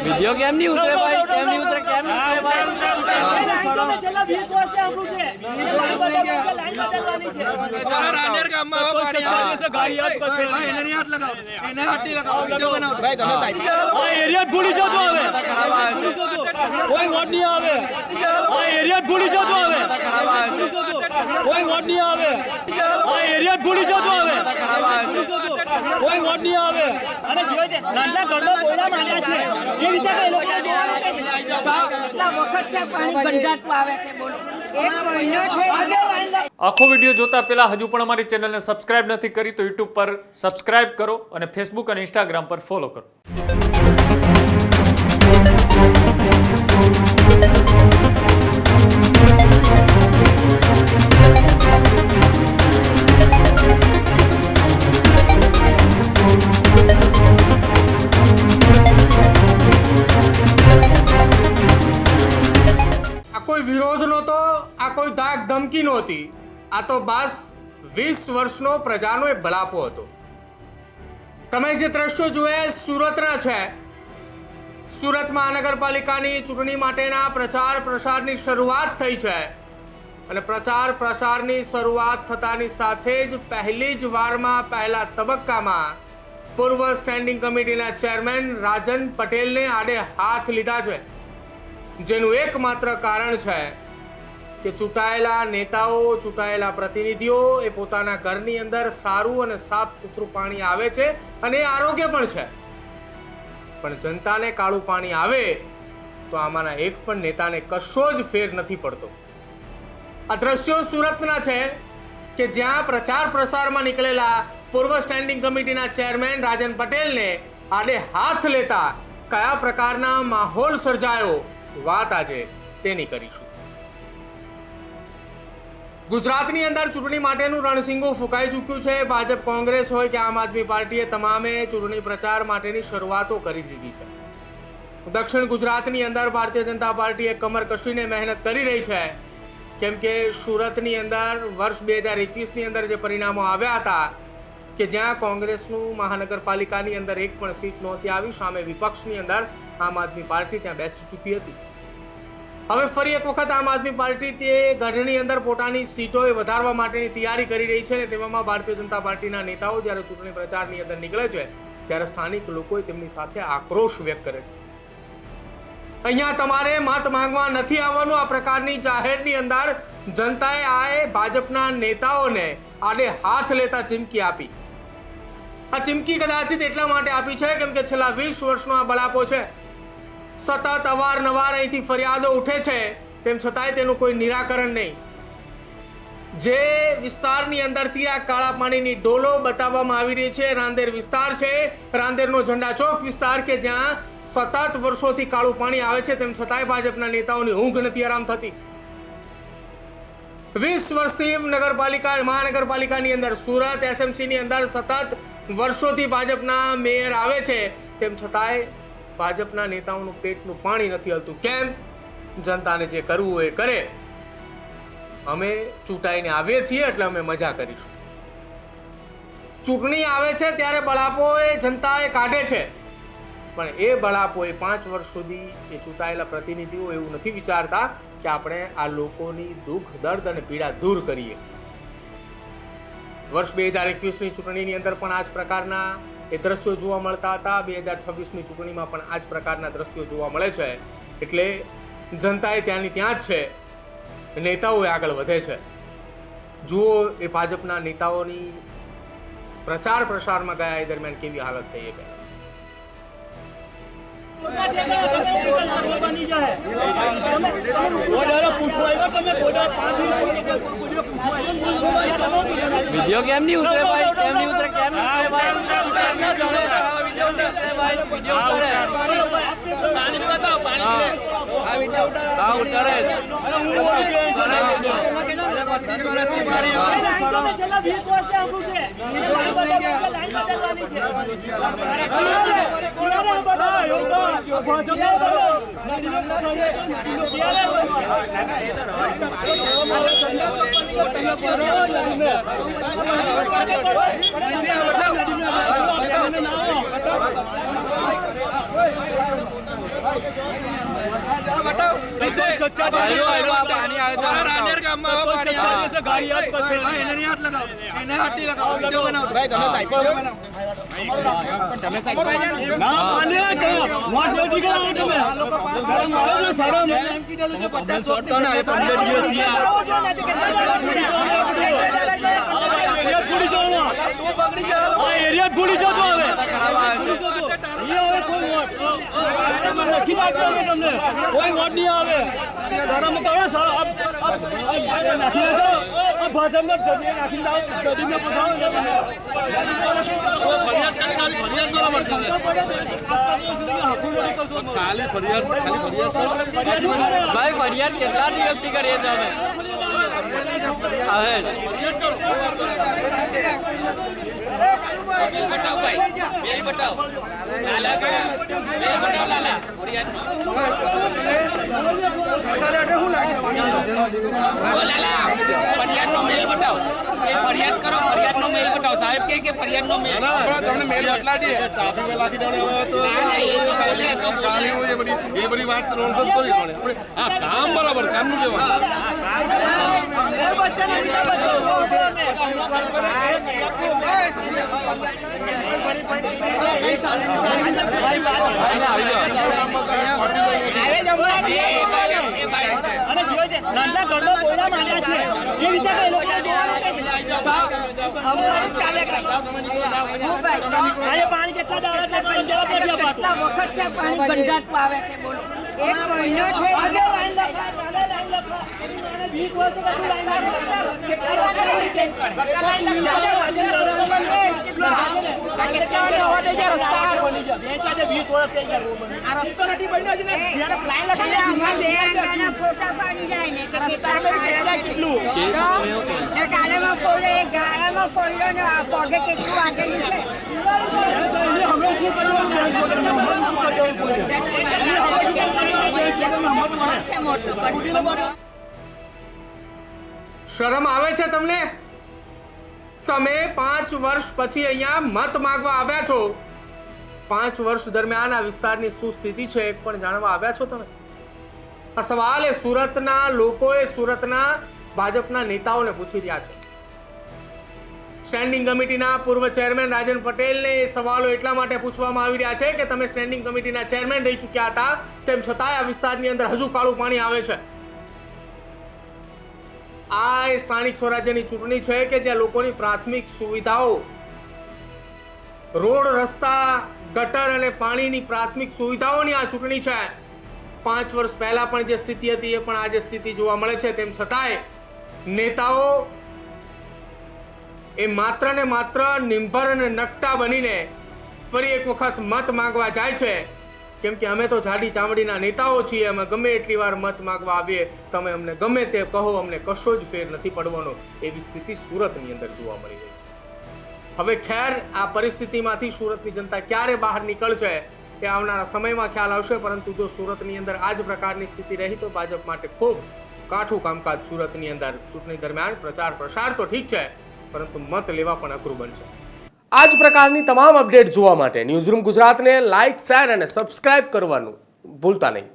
Video કેમ નહીં ઉતરે ભાઈ? કેમ નહીં ઉતરે? કેમ નહીં ઉતરે ભાઈ? રાનેર ગામમાં આવો ગાડી ભાઈ એને હાથ લગાવો, એને હાથ લગાવો, વિડિયો બનાવો ભાઈ. તમે સાઈડ આ એરિયા ભૂલી જજો હવે. કોઈ વોટ નહીં આવે. આ એરિયા ભૂલી જજો હવે. કોઈ વોટ નહીં આવે. આ એરિયા ભૂલી જજો હવે. કોઈ વોટ નહીં આવે. અને જોઈ દે નાના ઘરમાં બોયડા માંડ્યા છે એ રીતે એ લોકો જોવાનું કેટલા વખત છે પાણી ગંધાતું આવે છે બોલો. આખો વિડીયો જોતા પહેલા હજુ પણ અમારી ચેનલને સબસ્ક્રાઇબ નથી કરી તો યુટ્યુબ પર સબસ્ક્રાઇબ કરો અને ફેસબુક અને ઇન્સ્ટાગ્રામ પર ફોલો કરો. કોઈ વિરોધ નહોતો, આ કોઈ ધાક ધમકી નહોતી, આ તો બસ 20 વર્ષનો પ્રજાનો એક બળાપો હતો. તમે જે દ્રશ્યો જોયા સુરતના છે. સુરત મહાનગરપાલિકાની ચૂંટણી માટેના પ્રચાર પ્રસારની શરૂઆત થઈ છે અને પ્રચાર પ્રસારની શરૂઆત થતાની સાથે જ પહેલી જ વારમાં પહેલા તબક્કામાં પૂર્વ સ્ટેન્ડિંગ કમિટીના ચેરમેન રાજન પટેલને આડે હાથ લીધા છે, જેનું એકમાત્ર કારણ છે કે ચૂંટાયેલા નેતાઓ, ચૂંટાયેલા પ્રતિનિધિઓ એ પોતાના ઘરની અંદર સારું અને સાફ સુથરું પાણી આવે છે અને આરોગ્ય પણ છે, પણ જનતાને કાળું પાણી આવે તો આમાંના એક પણ નેતાને કશો જ ફેર નથી પડતો. આ દ્રશ્યો સુરતના છે કે જ્યાં પ્રચાર પ્રસારમાં નીકળેલા પૂર્વ સ્ટેન્ડિંગ કમિટીના ચેરમેન રાજન પટેલને આડે હાથ લેતા કયા પ્રકારના માહોલ સર્જાયો, વાત આજે તેની કરીશું. ગુજરાતની અંદર ચૂંટણી માટેનું રણસિંગું ફૂંકાઈ ચૂક્યું છે. ભાજપ, કોંગ્રેસ હોય કે આમ આદમી પાર્ટીએ તમામે ચૂંટણી પ્રચાર માટેની શરૂઆતો કરી દીધી છે. દક્ષિણ ગુજરાતની અંદર ભારતીય જનતા પાર્ટીએ કમર કસીને મહેનત કરી રહી છે, કેમ કે સુરતની અંદર વર્ષ 2021ની અંદર જે પરિણામો આવ્યા હતા કે જ્યાં કોંગ્રેસનું મહાનગરપાલિકાની અંદર એક પણ સીટ નહોતી આવી, સામે વિપક્ષની અંદર આમ આદમી પાર્ટી ત્યાં બેસી ચૂકી હતી. હવે ફરી એક વખત આમ આદમી પાર્ટી તે ગઢની અંદર પોતાની સીટો વધારવા માટેની તૈયારી કરી રહી છે ને તેવામાં ભારતીય જનતા પાર્ટીના નેતાઓ જ્યારે ચૂંટણી પ્રચારની અંદર નીકળે છે ત્યારે સ્થાનિક લોકોએ તેમની સાથે આક્રોશ વ્યક્ત કરે છે. અહીંયા તમારે મત માંગવા નથી આવવાનું, આ પ્રકારની જાહેરની અંદર જનતાએ આ ભાજપના નેતાઓને આડે હાથ લેતા ચીમકી આપી. આ ચીમકી કદાચિત એટલા માટે આપી છે કેમ કે છેલ્લા 20 વર્ષનો આ બળાપો છે. સતત અવારનવાર અહીંથી ફરિયાદો ઉઠે છે, તેમ છતાંય તેનું કોઈ નિરાકરણ નહીં. જે વિસ્તારની અંદરથી આ કાળા પાણીની ડોલો બતાવવામાં આવી રહી છે રાંદેર વિસ્તાર છે. રાંદેરનો ઝંડા ચોક વિસ્તાર કે જ્યાં સતત વર્ષોથી કાળું પાણી આવે છે, તેમ છતાંય ભાજપના નેતાઓની ઊંઘ નથી આરામ થતી. 20 વર્ષથી મહાનગરપાલિકાની અંદર સુરત એસએમસીની અંદર સતત વર્ષોથી ભાજપના મેયર આવે છે, તેમ છતાંય ભાજપના નેતાઓનું પેટનું પાણી નથી હલતું. કેમ? જનતાને જે કરવું હોય એ કરે. અમે ચૂંટાઈને આવીએ છીએ એટલે અમે મજા કરીશું. ચૂંટણી આવે છે ત્યારે બળાપો એ જનતાએ કાઢે છે, પણ એ બળાપો એ 5 વર્ષ સુધી એ ચૂંટાયેલા પ્રતિનિધિઓ એવું નથી વિચારતા કે આપણે આ લોકોની દુઃખ, દર્દ અને પીડા દૂર કરીએ. વર્ષ 2021ની ચૂંટણીની અંદર પણ આ જ પ્રકારના એ દ્રશ્યો જોવા મળતા હતા. 2026ની ચૂંટણીમાં પણ આ જ પ્રકારના દ્રશ્યો જોવા મળે છે. એટલે જનતાએ ત્યાંની ત્યાં જ છે, નેતાઓ આગળ વધે છે. જુઓ એ ભાજપના નેતાઓની પ્રચાર પ્રસારમાં ગયા એ દરમિયાન કેવી હાલત થઈ. વિડિયો કેમ નહીં ઉતરે ભાઈ? કેમ નહીં ઉતરે? કેમ નહીં ઉતરે ભાઈ? પાણી આવે છે રાનેર ગામમાં હવે પાણી આવે છે ગાડી હાથ પાસે ભાઈ એને હાથ લગાવો એને હાથી લગાવો વિડિયો બનાવો ભાઈ તમે સાઈડ પર બનાવો તમે સાઈડ પર ના પાને વોટ નથી કરાવો તમે શરમ આવે છે શરમ એમ કીધેલું છે 50 શોટ તો ના 15 દિવસ થી એરિયા પૂરી જવાનો તું પકડી જા આ એરિયા પૂરી જતો હવે ये कोई वोट लखी बात करेंगे तुमने कोई वोट नहीं आवे शर्म करो सर अब नाखी दो अब भाजपा में सभी नाखी दो गड्डी में बुझाओ खाली फरियाद ભાઈ ફરિયાદ કેટલા દિવસથી કરીએ છીએ અમે बताओ भाई मेरी बताओ लाला का मेरी बताओ लाला फरियाद सारे आगे हूं लागे ओ लाला फरियाद नो मेल बताओ ये फरियाद करो फरियाद नो मेल बताओ साहब के फरियाद नो मेल તમને મેલ બતલા દીએ ટ્રાફિક में લાગી દેણે હવે તો पहले तो बोले ये बड़ी बात नॉनसेंस थोड़ी कोने हां काम बराबर काम नु केवा નાના ઘરમાં બોયલા માર્યા છે એ રીતે કઈ લોકો પાણી કેટલા દાડા કેટલા વખત પાણી ગંધાતું આવે છે બોલો એક મહિનો છે શરમ આવે છે તમને? તમે 5 વર્ષ પછી અહીંયા મત માંગવા આવ્યા છો. 5 વર્ષ દરમિયાન આ વિસ્તારની શું સ્થિતિ છે એક પણ જાણવા આવ્યા છો તમે? આ સવાલ એ સુરતના લોકોએ સુરતના ભાજપના નેતાઓને પૂછી રહ્યા છે. સ્ટેન્ડિંગ કમિટીના પૂર્વ ચેરમેન રાજન પટેલને એ સવાલો એટલા માટે પૂછવામાં આવી રહ્યા છે કે તમે સ્ટેન્ડિંગ કમિટીના ચેરમેન રહી ચૂક્યા હતા, તેમ છતાંય આ વિસ્તારની અંદર હજુ કાળું પાણી આવે છે. આ સ્થાનિક સ્વરાજ્યની ચૂંટણી છે કે જ્યાં લોકોની પ્રાથમિક સુવિધાઓ, રોડ, રસ્તા, ગટર અને પાણીની પ્રાથમિક સુવિધાઓની આ ચૂંટણી છે. 5 વર્ષ પહેલા પણ જે સ્થિતિ હતી એ પણ આજે સ્થિતિ જોવા મળે છે. તેમ છતાંય નેતાઓ એ માત્ર ને માત્ર નિંભર અને નકટા બનીને ફરી એક વખત મત માંગવા જાય છે. કેમ કે અમે તો જાડી ચામડીના નેતાઓ છીએ, અમે ગમે એટલી વાર મત માંગવા આવીએ તમે અમને ગમે તે કહો, અમને કશો જ ફેર નથી પડવાનો. એવી સ્થિતિ સુરતની અંદર જોવા મળી રહી છે. હવે ખેર આ પરિસ્થિતિમાંથી સુરતની જનતા ક્યારે બહાર નીકળશે એ આવનારા સમયમાં ખ્યાલ આવશે. પરંતુ જો સુરતની અંદર આ જ પ્રકારની સ્થિતિ રહી તો ભાજપ માટે ખૂબ કાઠું કામકાજ સુરતની અંદર ચૂંટણી દરમિયાન પ્રચાર પ્રસાર તો ઠીક છે, પરંતુ મત લેવા પણ અઘરું બનશે. આ જ પ્રકારની તમામ અપડેટ જોવા માટે ન્યૂઝરૂમ ગુજરાતને લાઇક, શેર અને સબસ્ક્રાઇબ કરવાનું ભૂલતા નહીં.